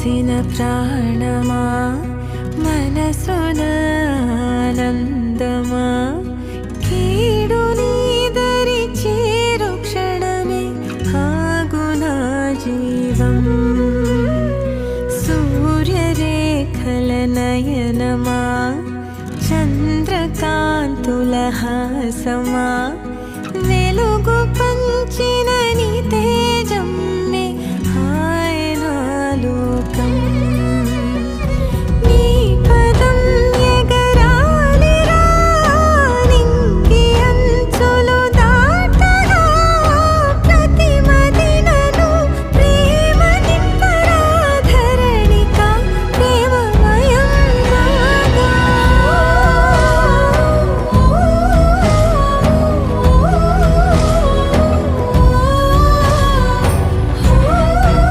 పోసిన ప్రాణమా మనసున ఆనందమా కీడు నీదరి చేరు క్షణమే ఆగునా జీవం సూర్యరేఖల నయనమా చంద్రకాంతుల హాసమా వెలుగు పంచిన